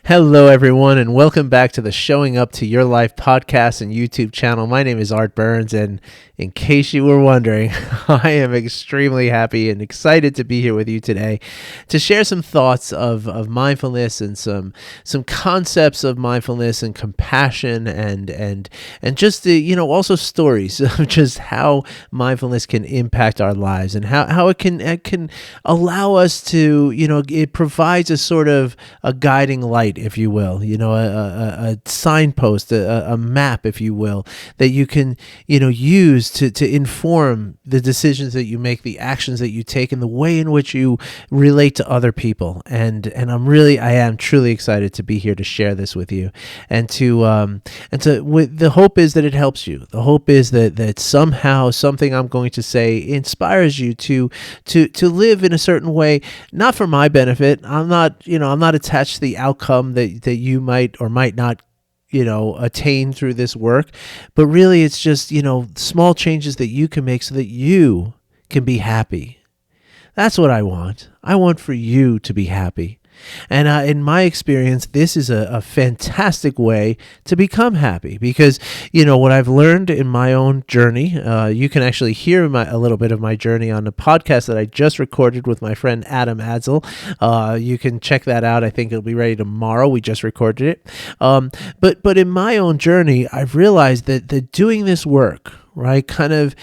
Hello, everyone, and welcome back to the Showing Up to Your Life podcast and YouTube channel. My name is Art Burns, and in case you were wondering, I am extremely happy and excited to be here with you today to share some thoughts of mindfulness and some concepts of mindfulness and compassion and just also stories of just how mindfulness can impact our lives and how it can allow us to it provides a sort of a guiding light, if you will, a signpost, a map, if you will, that you can, use to inform the decisions that you make, the actions that you take, and the way in which you relate to other people. And I am truly excited to be here to share this with you, the hope is that it helps you. The hope is that somehow something I'm going to say inspires you to live in a certain way, not for my benefit. I'm not attached to the outcome that you might or might not attain through this work, but really it's just small changes that you can make so that you can be happy. That's what I want. I want for you to be happy. And in my experience, this is a fantastic way to become happy because, what I've learned in my own journey, you can actually hear a little bit of my journey on the podcast that I just recorded with my friend Adam Adzel. You can check that out. I think it'll be ready tomorrow. We just recorded it. But in my own journey, I've realized that doing this work, right, kind of,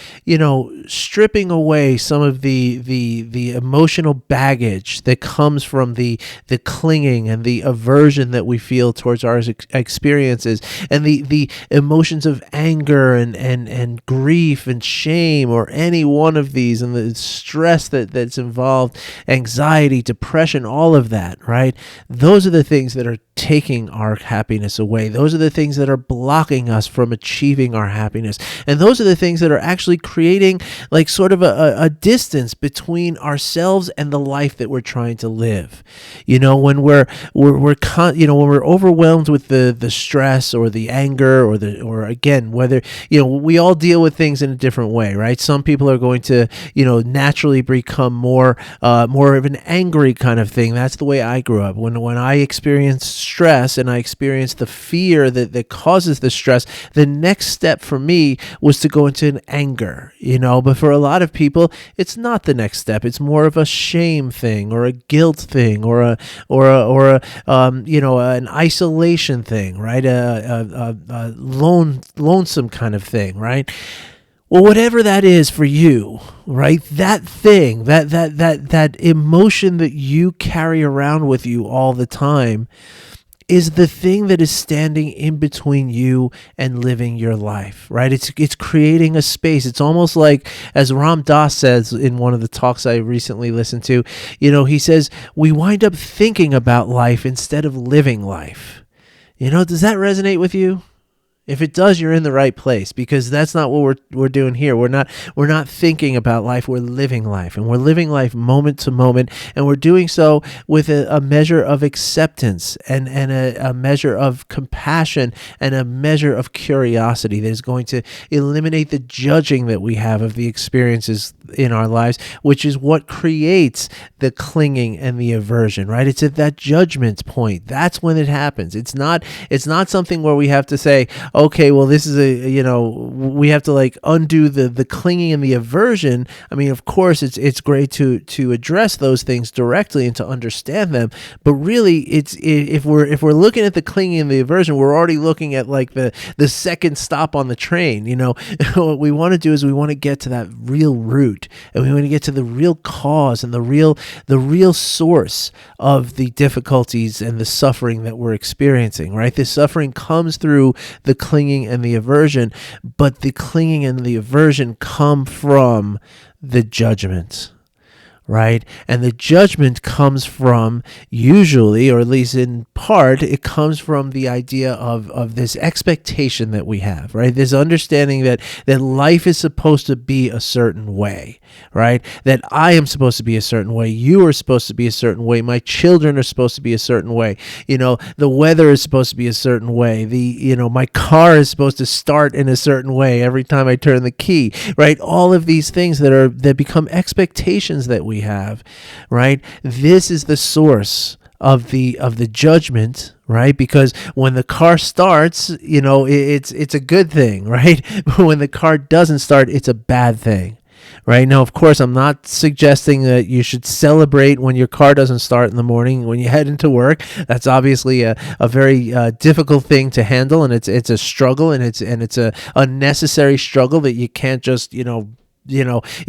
stripping away some of the emotional baggage that comes from the clinging and the aversion that we feel towards our experiences, and the emotions of anger and grief and shame, or any one of these, and the stress that's involved, anxiety, depression, all of that, right? Those are the things that are taking our happiness away. Those are the things that are blocking us from achieving our happiness. And those are the things that are actually creating like sort of a distance between ourselves and the life that we're trying to live. When we're overwhelmed with the stress or the anger or again, whether, we all deal with things in a different way, right? Some people are going to, naturally become more of an angry kind of thing. That's the way I grew up. When I experienced stress and I experienced the fear that causes the stress, the next step for me was to go into an anger, but for a lot of people, it's not the next step. It's more of a shame thing or a guilt thing or an isolation thing, right? A lonesome kind of thing, right? Well, whatever that is for you, right? That thing, that emotion that you carry around with you all the time is the thing that is standing in between you and living your life, right? It's creating a space. It's almost like, as Ram Dass says in one of the talks I recently listened to, he says, we wind up thinking about life instead of living life. Does that resonate with you? If it does, you're in the right place, because that's not what we're doing here. We're not thinking about life. We're living life, and we're living life moment to moment, and we're doing so with a measure of acceptance and a measure of compassion and a measure of curiosity that is going to eliminate the judging that we have of the experiences in our lives, which is what creates the clinging and the aversion, right? It's at that judgment point. That's when it happens. It's not something where we have to say, okay, well, this is we have to like undo the clinging and the aversion. I mean, of course, it's great to address those things directly and to understand them, but really, if we're looking at the clinging and the aversion, we're already looking at like the second stop on the train. What we want to do is we want to get to that real root, and we want to get to the real cause and the real source of the difficulties and the suffering that we're experiencing. Right, the suffering comes through the clinging and the aversion, but the clinging and the aversion come from the judgment, right? And the judgment comes from, usually, or at least in part, it comes from the idea of this expectation that we have, right? This understanding that life is supposed to be a certain way, right? That I am supposed to be a certain way. You are supposed to be a certain way. My children are supposed to be a certain way. The weather is supposed to be a certain way. My car is supposed to start in a certain way every time I turn the key, right? All of these things that become expectations that we have, right? This is the source of the judgment, right? Because when the car starts, it's a good thing, right? But when the car doesn't start, it's a bad thing. Right now, of course, I'm not suggesting that you should celebrate when your car doesn't start in the morning when you head into work. That's obviously a very difficult thing to handle, and it's a struggle, and it's a unnecessary struggle that you can't just you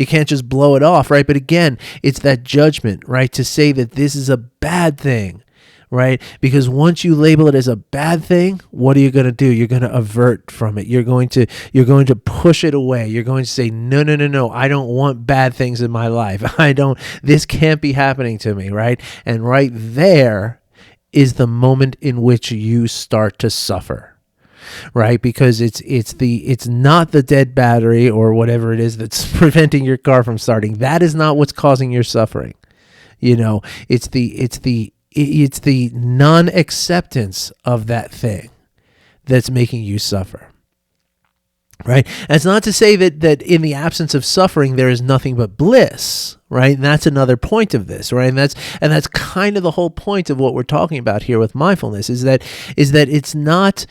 can't just blow it off, right? But again, it's that judgment, right? To say that this is a bad thing, right? Because once you label it as a bad thing, what are you going to do? You're going to avert from it. You're going to push it away. You're going to say, no, I don't want bad things in my life. This can't be happening to me, right? And right there is the moment in which you start to suffer, right? Because it's not the dead battery or whatever it is that's preventing your car from starting. That is not what's causing your suffering. It's the non-acceptance of that thing that's making you suffer, right? That's not to say that in the absence of suffering there is nothing but bliss, right? And that's another point of this, right? And that's kind of the whole point of what we're talking about here with mindfulness is that it's not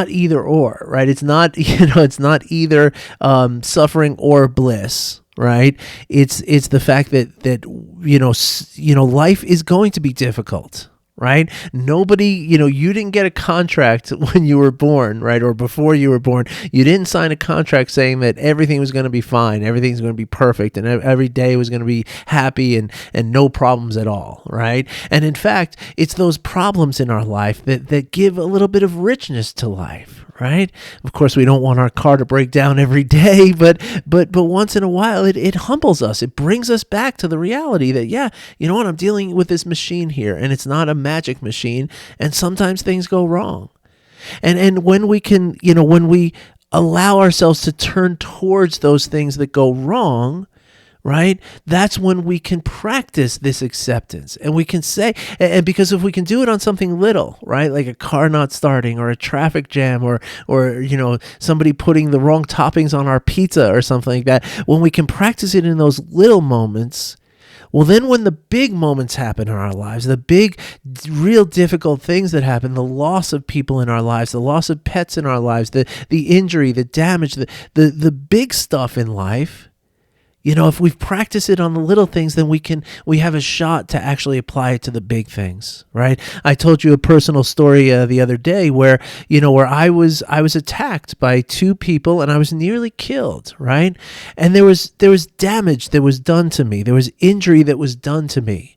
either or, right? It's not it's not either suffering or bliss. Right? It's the fact that life is going to be difficult, right? Nobody, you didn't get a contract when you were born, right? Or before you were born. You didn't sign a contract saying that everything was going to be fine, everything's going to be perfect, and every day was going to be happy and no problems at all, right? And in fact, it's those problems in our life that give a little bit of richness to life, right? Of course, we don't want our car to break down every day, but once in a while, it humbles us. It brings us back to the reality that, yeah, you know what, I'm dealing with this machine here, and it's not a magic machine, and sometimes things go wrong. And when we can, when we allow ourselves to turn towards those things that go wrong, right? That's when we can practice this acceptance, and we can say, and because if we can do it on something little, right? Like a car not starting or a traffic jam or somebody putting the wrong toppings on our pizza or something like that, when we can practice it in those little moments, well, then when the big moments happen in our lives, the big, real difficult things that happen, the loss of people in our lives, the loss of pets in our lives, the injury, the damage, the big stuff in life, if we've practiced it on the little things, then we have a shot to actually apply it to the big things, right? I told you a personal story the other day where I was attacked by two people and I was nearly killed, right? And there was damage that was done to me. There was injury that was done to me.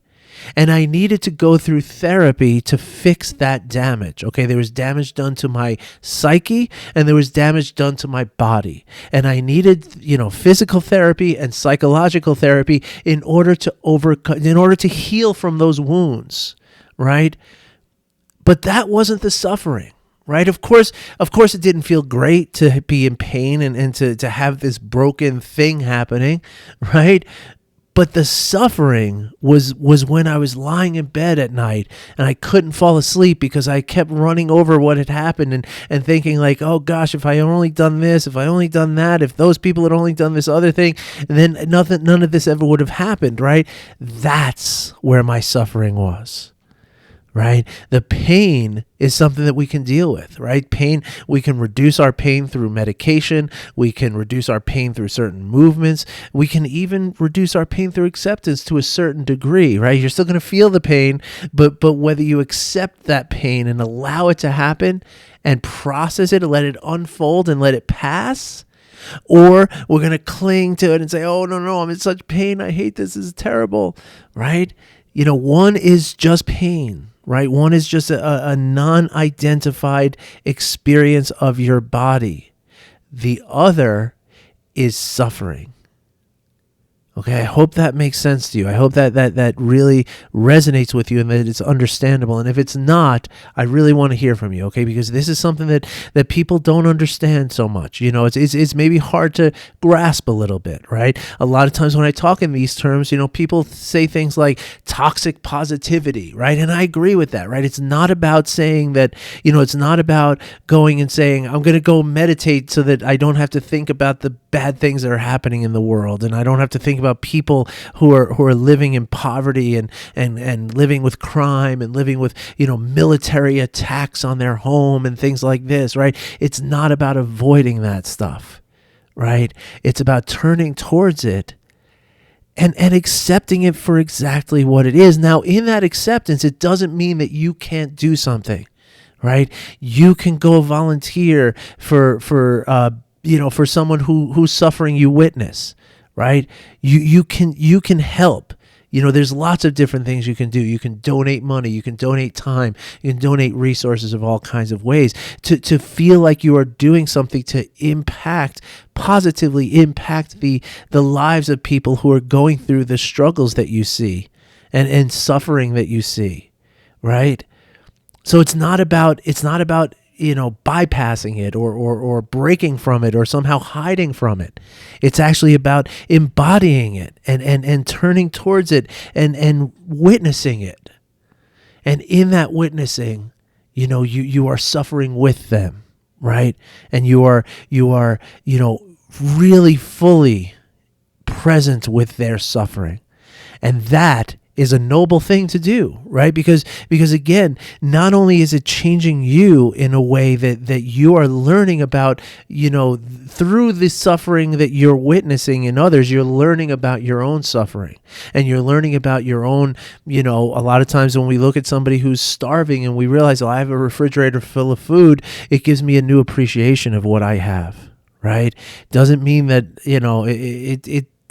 And I needed to go through therapy to fix that damage. Okay, there was damage done to my psyche and there was damage done to my body. And I needed, physical therapy and psychological therapy in order to heal from those wounds, right? But that wasn't the suffering. Right? Of course, it didn't feel great to be in pain and to have this broken thing happening, right? But the suffering was when I was lying in bed at night and I couldn't fall asleep because I kept running over what had happened and thinking like, oh gosh, if I had only done this, if I only done that, if those people had only done this other thing, then none of this ever would have happened, right? That's where my suffering was. Right? The pain is something that we can deal with, right? Pain, we can reduce our pain through medication. We can reduce our pain through certain movements. We can even reduce our pain through acceptance to a certain degree, right? You're still going to feel the pain, but whether you accept that pain and allow it to happen and process it and let it unfold and let it pass, or we're going to cling to it and say, oh, no, I'm in such pain. I hate this. This is terrible, right? One is just pain. Right? One is just a non-identified experience of your body. The other is suffering. Okay, I hope that makes sense to you. I hope that really resonates with you and that it's understandable. And if it's not, I really want to hear from you, okay? Because this is something that people don't understand so much. It's maybe hard to grasp a little bit, right? A lot of times when I talk in these terms, people say things like toxic positivity, right? And I agree with that, right? It's not about saying that, it's not about going and saying, I'm going to go meditate so that I don't have to think about the bad things that are happening in the world, and I don't have to think about people who are living in poverty and living with crime and living with military attacks on their home and things like this, right? It's not about avoiding that stuff, right? It's about turning towards it and accepting it for exactly what it is. Now, in that acceptance, it doesn't mean that you can't do something, right? You can go volunteer for someone who's suffering you witness, right? You can help. There's lots of different things you can do. You can donate money, you can donate time, you can donate resources of all kinds of ways to feel like you are doing something to positively impact the lives of people who are going through the struggles that you see and suffering that you see, right? So it's not about bypassing it or breaking from it or somehow hiding from it. It's actually about embodying it and turning towards it and witnessing it. And in that witnessing, you are suffering with them, right? And you are really fully present with their suffering. And that is a noble thing to do, right? Because again, not only is it changing you in a way that you are learning about, through the suffering that you're witnessing in others, you're learning about your own suffering, and you're learning about your own, a lot of times when we look at somebody who's starving and we realize, I have a refrigerator full of food, it gives me a new appreciation of what I have, right? Doesn't mean that,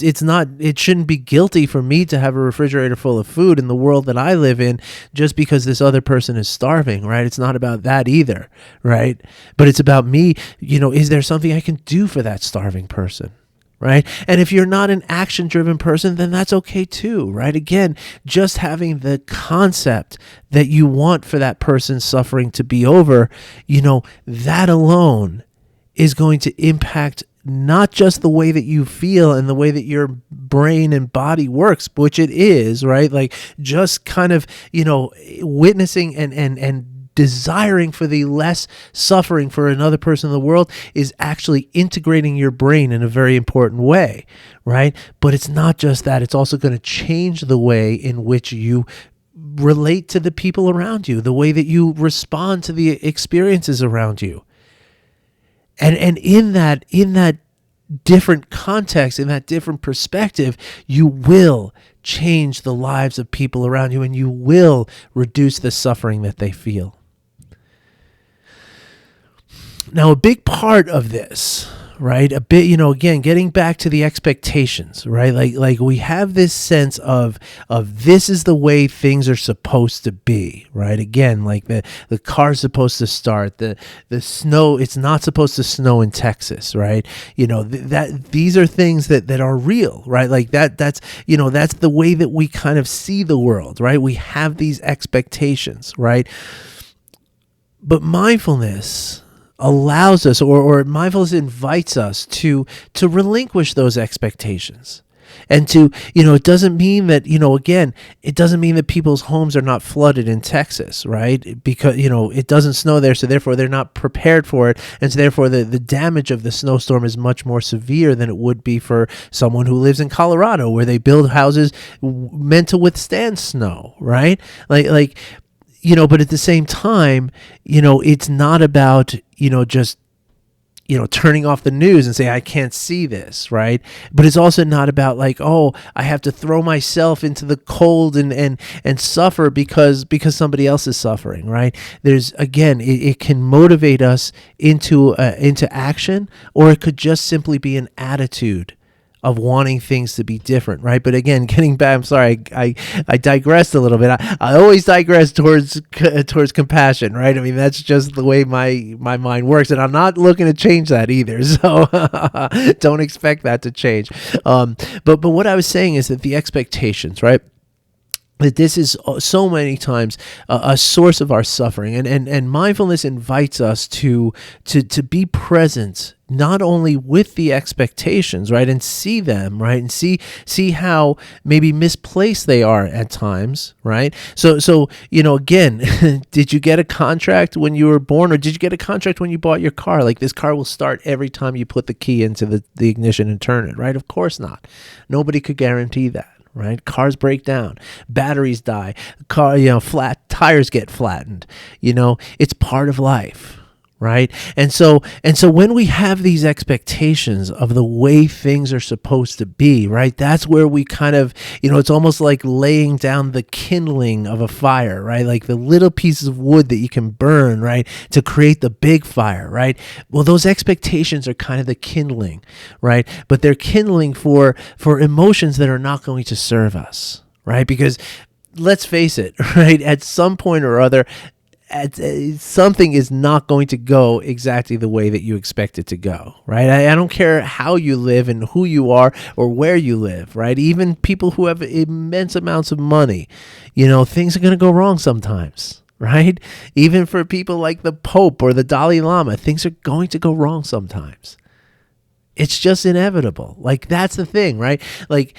it shouldn't be guilty for me to have a refrigerator full of food in the world that I live in just because this other person is starving, right? It's not about that either, right? But it's about me, is there something I can do for that starving person, right? And if you're not an action-driven person, then that's okay too, right? Again, just having the concept that you want for that person's suffering to be over, that alone is going to impact not just the way that you feel and the way that your brain and body works, which it is, right? Like just kind of, witnessing and desiring for the less suffering for another person in the world is actually integrating your brain in a very important way, right? But it's not just that. It's also going to change the way in which you relate to the people around you, the way that you respond to the experiences around you. And in that different context, in that different perspective, you will change the lives of people around you, and you will reduce the suffering that they feel. Now, a big part of this, right? A bit, again, getting back to the expectations, right? Like we have this sense of this is the way things are supposed to be, right? Again, like the car's supposed to start, the snow, it's not supposed to snow in Texas, right? That these are things that are real, right? Like that's the way that we kind of see the world, right? We have these expectations, right? But mindfulness allows us, or mindfulness invites us to relinquish those expectations. And to, it doesn't mean that, again, it doesn't mean that people's homes are not flooded in Texas, right? Because, it doesn't snow there, so therefore they're not prepared for it. And so therefore the damage of the snowstorm is much more severe than it would be for someone who lives in Colorado, where they build houses meant to withstand snow, right? But at the same time, it's not about, just, turning off the news and say, I can't see this, right? But it's also not about like, I have to throw myself into the cold and suffer because somebody else is suffering, right? There's, again, it can motivate us into action, or it could just simply be an attitude of wanting things to be different, right? But again, getting back, I'm sorry, I digressed a little bit. I always digress towards compassion, right? I mean, that's just the way my mind works, and I'm not looking to change that either. So don't expect that to change. But what I was saying is that the expectations, right? that this is so many times a source of our suffering, and mindfulness invites us to be present not only with the expectations, right, and see them, right, and see how maybe misplaced they are at times, right. So again, did you get a contract when you were born, or did you get a contract when you bought your car? Like, this car will start every time you put the key into the ignition and turn it, right? Of course not. Nobody could guarantee that. Right? Cars break down, batteries die, flat tires get flattened. It's part of life, right? And so when we have these expectations of the way things are supposed to be, right? That's where we kind of, it's almost like laying down the kindling of a fire, right? Like the little pieces of wood that you can burn, right, to create the big fire, right? Well, those expectations are kind of the kindling, right? But they're kindling for emotions that are not going to serve us, right? Because let's face it, right? At some point or other, something is not going to go exactly the way that you expect it to go, right? I don't care how you live and who you are or where you live, right? Even people who have immense amounts of money, things are going to go wrong sometimes, right? Even for people like the Pope or the Dalai Lama, things are going to go wrong sometimes. It's just inevitable. Like, that's the thing, right? Like,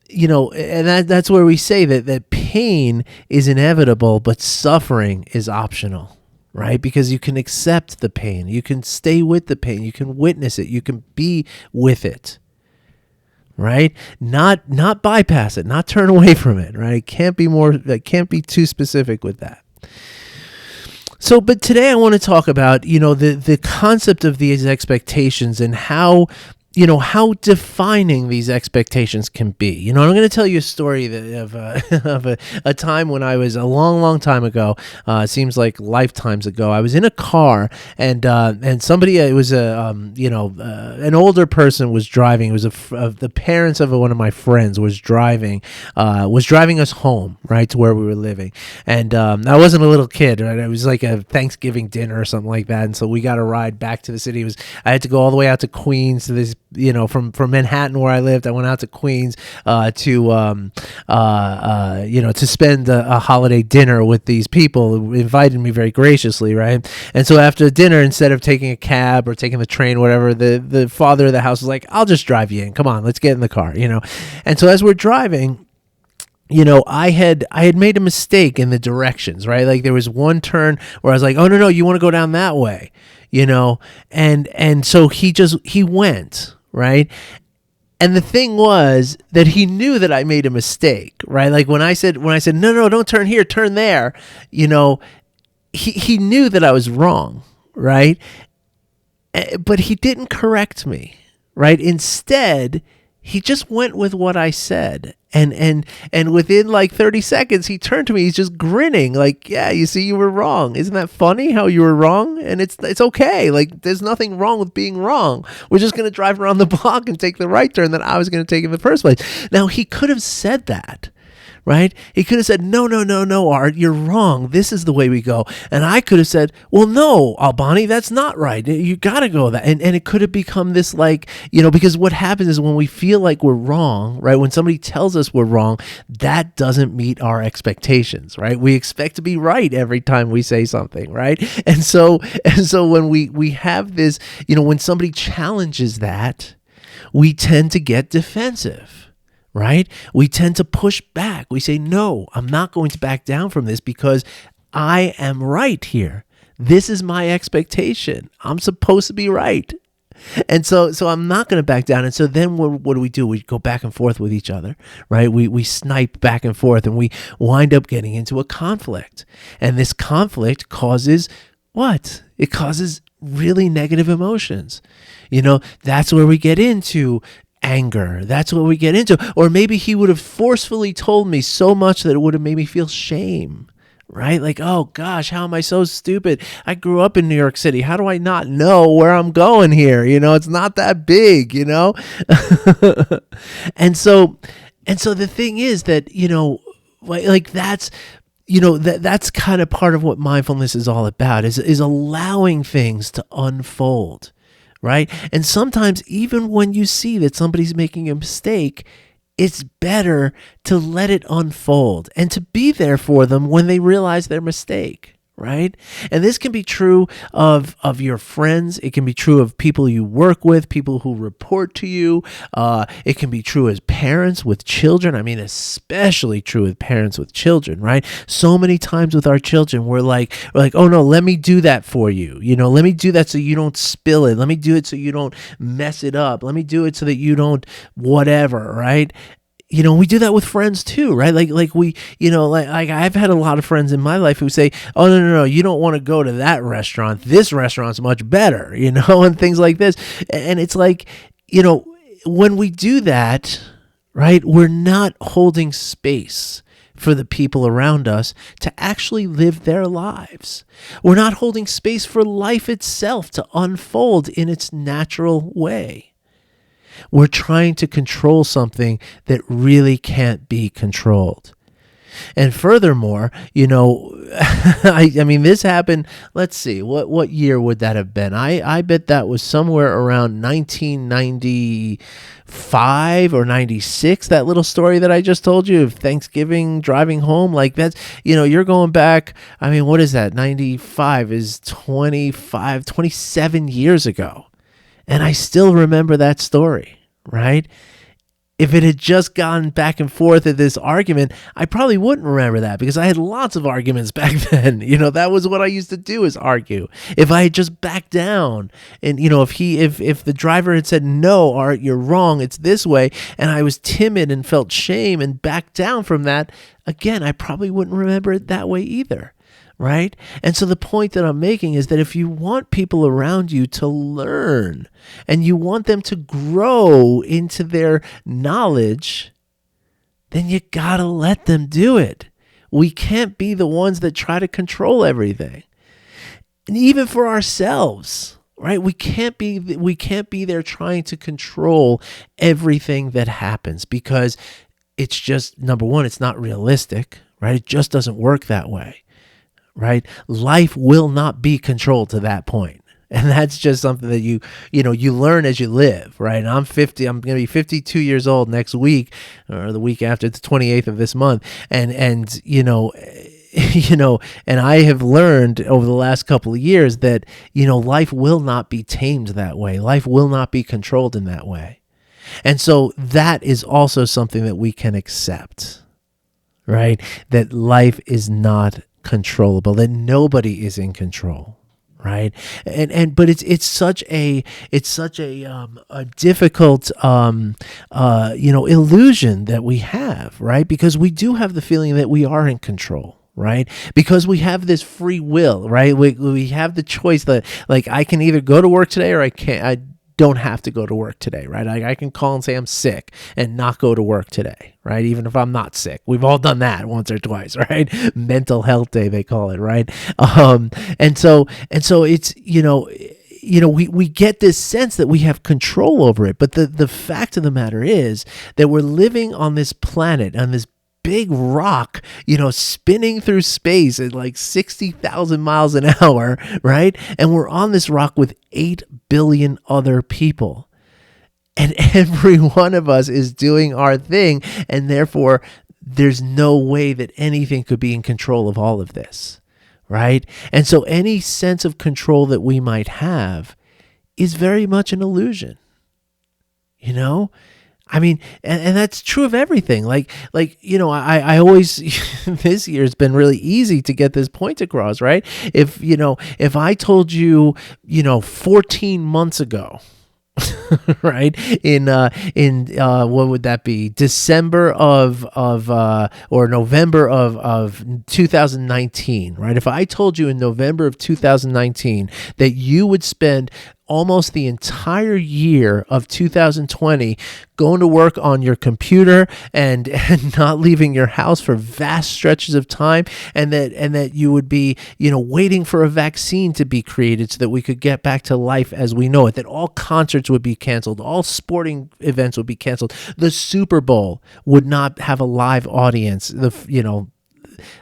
and that's where we say that pain is inevitable, but suffering is optional, right? Because you can accept the pain, you can stay with the pain, you can witness it, you can be with it, right? Not bypass it, not turn away from it, right? Can't be too specific with that. So, but today I want to talk about, the concept of these expectations and how defining these expectations can be. I'm going to tell you a story of a time when I was a long, long time ago. Seems like lifetimes ago. I was in a car, and somebody, it was an older person was driving. It was the parents of one of my friends was driving us home, right, to where we were living. And I wasn't a little kid, right? It was like a Thanksgiving dinner or something like that. And so we got a ride back to the city. I had to go all the way out to Queens to this. From Manhattan where I lived, I went out to Queens to spend a holiday dinner with these people who invited me very graciously, right? And so after dinner, instead of taking a cab or taking the train, whatever, the father of the house was like, "I'll just drive you in. Come on, let's get in the car," And so as we're driving, I had made a mistake in the directions, right? Like, there was one turn where I was like, "Oh, no, you want to go down that way," and so he went, right? And the thing was that he knew that I made a mistake, right? Like, when I said, no, don't turn here, turn there, he knew that I was wrong, right? But he didn't correct me, right? Instead, he just went with what I said. And within like 30 seconds, he turned to me. He's just grinning, like, "Yeah, you see, you were wrong. Isn't that funny how you were wrong? And it's okay. Like, there's nothing wrong with being wrong. We're just going to drive around the block and take the right turn that I was going to take in the first place." Now, he could have said that, right? He could have said, no, Art, you're wrong. This is the way we go. And I could have said, "Well, no, Albani, that's not right. You got to go that." And it could have become this, like, because what happens is when we feel like we're wrong, right? When somebody tells us we're wrong, that doesn't meet our expectations, right? We expect to be right every time we say something, right? And so when we have this, when somebody challenges that, we tend to get defensive. Right? We tend to push back. We say, "No, I'm not going to back down from this because I am right here. This is my expectation. I'm supposed to be right." And so I'm not going to back down. And so then what do? We go back and forth with each other, right? We snipe back and forth, and we wind up getting into a conflict. And this conflict causes what? It causes really negative emotions. That's where we get into anger. That's what we get into. Or maybe he would have forcefully told me so much that it would have made me feel shame, right? Like, "Oh gosh, how am I so stupid? I grew up in New York City. How do I not know where I'm going here? It's not that big, And so the thing is that, like that's, that's kind of part of what mindfulness is all about, is allowing things to unfold. Right? And sometimes even when you see that somebody's making a mistake, it's better to let it unfold and to be there for them when they realize their mistake. Right? And this can be true of your friends. It can be true of people you work with, people who report to you. It can be true as parents with children. I mean, especially true with parents with children, right? So many times with our children, we're like, oh no, let me do that for you. Let me do that so you don't spill it. Let me do it so you don't mess it up. Let me do it so that you don't whatever, right? We do that with friends too, right? Like I've had a lot of friends in my life who say, oh, no, you don't want to go to that restaurant. This restaurant's much better, and things like this. And it's like, when we do that, right, we're not holding space for the people around us to actually live their lives. We're not holding space for life itself to unfold in its natural way. We're trying to control something that really can't be controlled. And furthermore, I mean, this happened, let's see, what year would that have been? I bet that was somewhere around 1995 or 96, that little story that I just told you of Thanksgiving driving home. Like that's, you're going back, I mean, what is that? 95 is 27 years ago. And I still remember that story, right? If it had just gone back and forth at this argument, I probably wouldn't remember that because I had lots of arguments back then. That was what I used to do, is argue. If I had just backed down and, if the driver had said, no, Art, you're wrong, it's this way, and I was timid and felt shame and backed down from that, again, I probably wouldn't remember it that way either. Right? And so the point that I'm making is that if you want people around you to learn and you want them to grow into their knowledge, then you gotta let them do it. We can't be the ones that try to control everything. And even for ourselves, right? We can't be there trying to control everything that happens because it's just, number one, it's not realistic, right? It just doesn't work that way. Right? Life will not be controlled to that point. And that's just something that you learn as you live, right? And I'm 50, I'm going to be 52 years old next week, or the week after, the 28th of this month. And and I have learned over the last couple of years that, life will not be tamed that way. Life will not be controlled in that way. And so that is also something that we can accept, right? That life is not controllable, that nobody is in control, right? But it's such a difficult illusion that we have, right? Because we do have the feeling that we are in control, right? Because we have this free will, right? We have the choice that, like, I can either go to work today or I don't have to go to work today, right? I can call and say I'm sick and not go to work today, right? Even if I'm not sick. We've all done that once or twice, right? Mental health day, they call it, right? And so it's, we get this sense that we have control over it. But the fact of the matter is that we're living on this planet, on this big rock, spinning through space at like 60,000 miles an hour, right? And we're on this rock with 8 billion other people. And every one of us is doing our thing. And therefore, there's no way that anything could be in control of all of this, right? And so any sense of control that we might have is very much an illusion, I mean, and that's true of everything. I always, this year it's been really easy to get this point across, right? If I told you, 14 months ago, right, in what would that be, December or November of 2019, right? If I told you in November of 2019 that you would spend almost the entire year of 2020 going to work on your computer and not leaving your house for vast stretches of time, and that you would be, waiting for a vaccine to be created so that we could get back to life as we know it, that all concerts would be canceled, all sporting events would be canceled, the Super Bowl would not have a live audience,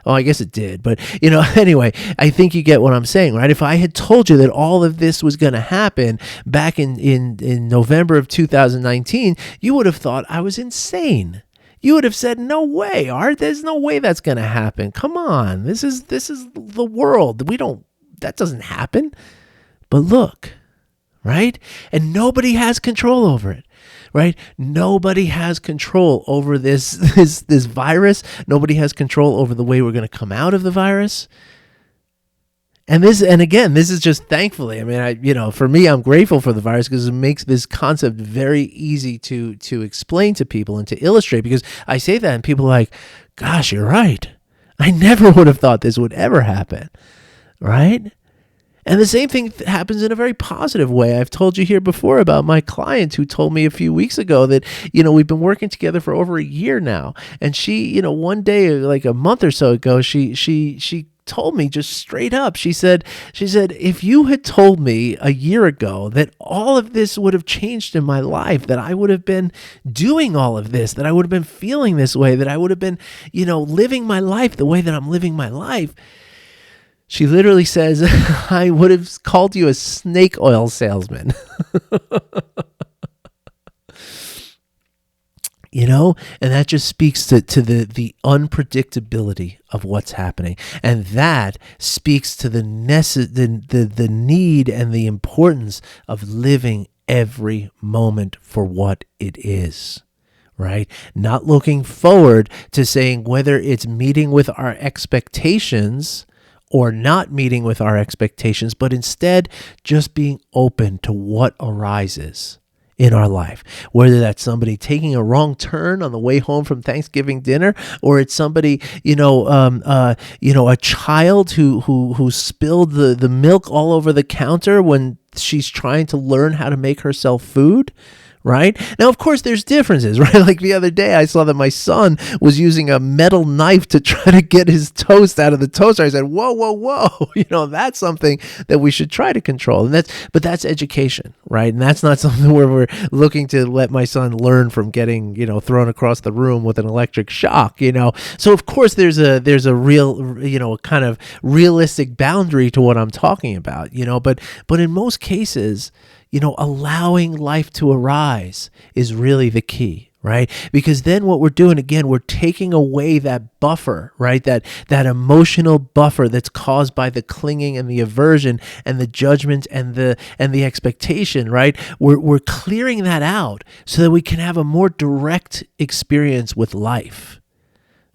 Oh, I guess it did. But, anyway, I think you get what I'm saying, right? If I had told you that all of this was going to happen back in November of 2019, you would have thought I was insane. You would have said, no way, Art. There's no way that's going to happen. Come on. This is the world. That doesn't happen. But look, right? And nobody has control over it. Right? Nobody has control over this virus. Nobody has control over the way we're going to come out of the virus. And again, this is just thankfully. I mean, for me, I'm grateful for the virus because it makes this concept very easy to explain to people and to illustrate. Because I say that and people are like, "Gosh, you're right. I never would have thought this would ever happen." Right? And the same thing happens in a very positive way. I've told you here before about my client who told me a few weeks ago that, we've been working together for over a year now. And she, one day, like a month or so ago, she told me just straight up, she said, if you had told me a year ago that all of this would have changed in my life, that I would have been doing all of this, that I would have been feeling this way, that I would have been, living my life the way that I'm living my life, she literally says, I would have called you a snake oil salesman. And that just speaks to the unpredictability of what's happening. And that speaks to the need and the importance of living every moment for what it is. Right? Not looking forward to saying whether it's meeting with our expectations or not meeting with our expectations, but instead just being open to what arises in our life. Whether that's somebody taking a wrong turn on the way home from Thanksgiving dinner, or it's somebody, a child who spilled the milk all over the counter when she's trying to learn how to make herself food. Right? Now, of course, there's differences, right? Like the other day, I saw that my son was using a metal knife to try to get his toast out of the toaster. I said, whoa. That's something that we should try to control. But that's education, right? And that's not something where we're looking to let my son learn from getting, thrown across the room with an electric shock, So, of course, there's a real, kind of realistic boundary to what I'm talking about, but in most cases, allowing life to arise is really the key, right? Because then what we're doing, again, we're taking away that buffer, right? That emotional buffer that's caused by the clinging and the aversion and the judgment and the expectation, right? We're clearing that out so that we can have a more direct experience with life.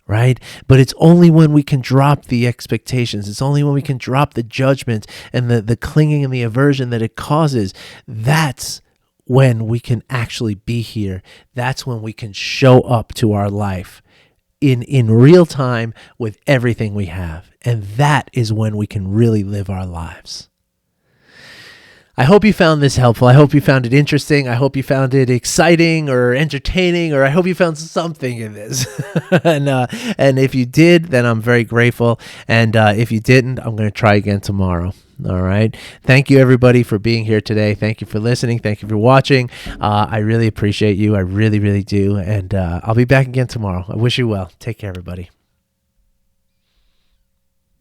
Right? But it's only when we can drop the expectations. It's only when we can drop the judgment and the clinging and the aversion that it causes. That's when we can actually be here. That's when we can show up to our life in real time with everything we have. And that is when we can really live our lives. I hope you found this helpful. I hope you found it interesting. I hope you found it exciting or entertaining, or I hope you found something in this. And if you did, then I'm very grateful. And if you didn't, I'm going to try again tomorrow. All right. Thank you, everybody, for being here today. Thank you for listening. Thank you for watching. I really appreciate you. I really, really do. And I'll be back again tomorrow. I wish you well. Take care, everybody.